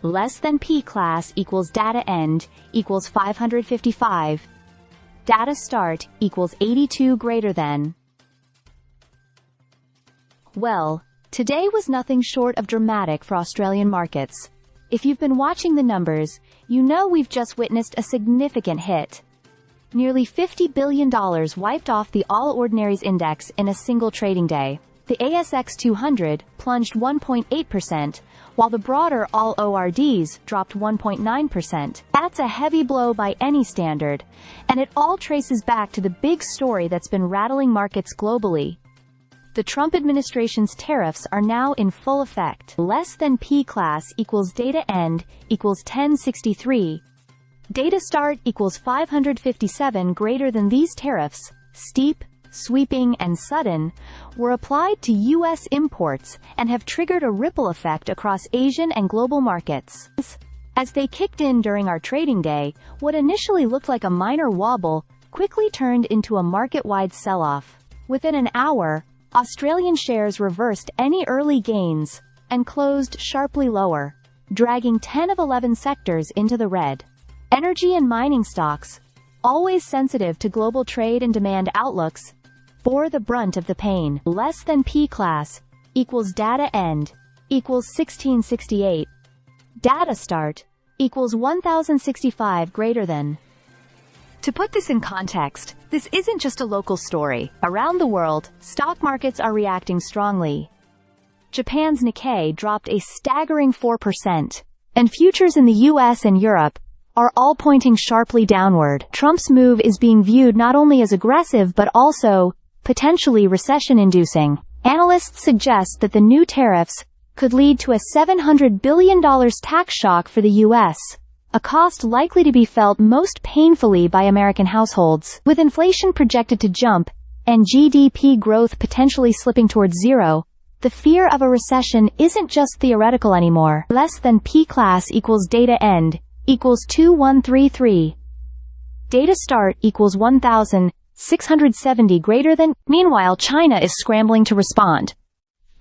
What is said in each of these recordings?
less than P class equals data end equals 555. Data start equals 82 greater than. Well, today was nothing short of dramatic for Australian markets. If you've been watching the numbers, you know we've just witnessed a significant hit. Nearly $50 billion wiped off the All Ordinaries Index in a single trading day. The ASX 200 plunged 1.8%, while the broader All ORDs dropped 1.9%. That's a heavy blow by any standard, and it all traces back to the big story that's been rattling markets globally. The Trump administration's tariffs are now in full effect. Less than P class equals data end equals 1063. Data start equals 557 greater than. These tariffs, steep, sweeping, and sudden, were applied to U.S. imports and have triggered a ripple effect across Asian and global markets. As they kicked in during our trading day, what initially looked like a minor wobble quickly turned into a market-wide sell-off. Within an hour, Australian shares reversed any early gains and closed sharply lower, dragging 10 of 11 sectors into the red. Energy and mining stocks, always sensitive to global trade and demand outlooks, bore the brunt of the pain. Less than P class equals data end equals 1668. Data start equals 1065 greater than. To put this in context, this isn't just a local story. Around the world, stock markets are reacting strongly. Japan's Nikkei dropped a staggering 4%, and futures in the US and Europe are all pointing sharply downward. Trump's move is being viewed not only as aggressive but also potentially recession-inducing. Analysts suggest that the new tariffs could lead to a $700 billion tax shock for the U.S., a cost likely to be felt most painfully by American households. With inflation projected to jump and GDP growth potentially slipping towards zero, the fear of a recession isn't just theoretical anymore. Less than P class equals data end equals 2133. Data start equals 1670 greater than. Meanwhile, China is scrambling to respond.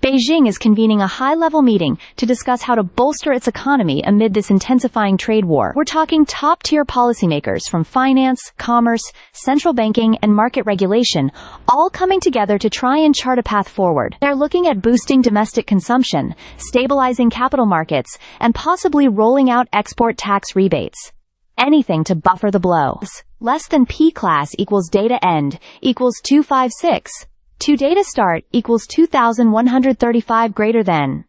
Beijing is convening a high-level meeting to discuss how to bolster its economy amid this intensifying trade war. We're talking top-tier policymakers from finance, commerce, central banking, and market regulation, all coming together to try and chart a path forward. They're looking at boosting domestic consumption, stabilizing capital markets, and possibly rolling out export tax rebates. Anything to buffer the blow. Less than P class equals data end equals 256. To data start equals 2135 greater than.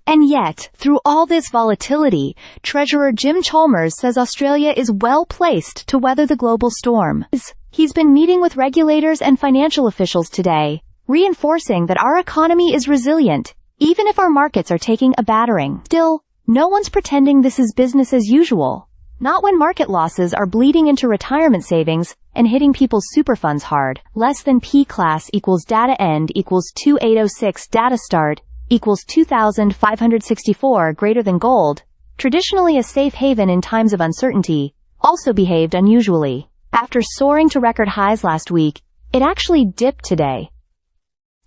And yet, through all this volatility, Treasurer Jim Chalmers says Australia is well placed to weather the global storm. He's been meeting with regulators and financial officials today, reinforcing that our economy is resilient, even if our markets are taking a battering. Still, no one's pretending this is business as usual. Not when market losses are bleeding into retirement savings and hitting people's super funds hard. Less than P class equals data end equals 2806. Data start equals 2564 greater than. Gold, traditionally a safe haven in times of uncertainty, also behaved unusually. After soaring to record highs last week, it actually dipped today.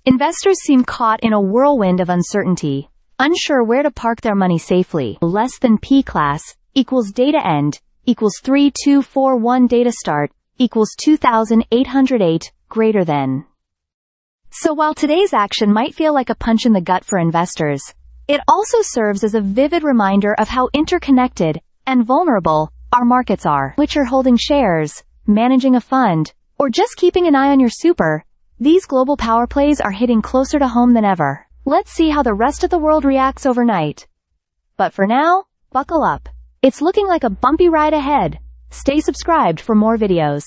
Investors seem caught in a whirlwind of uncertainty, unsure where to park their money safely. Less than P class equals data end equals 3241. Data start equals 2808 greater than. So while today's action might feel like a punch in the gut for investors, it also serves as a vivid reminder of how interconnected and vulnerable our markets are. Which you're holding shares, managing a fund, or just keeping an eye on your super, these global power plays are hitting closer to home than ever. Let's see how the rest of the world reacts overnight. But for now, buckle up. It's looking like a bumpy ride ahead. Stay subscribed for more videos.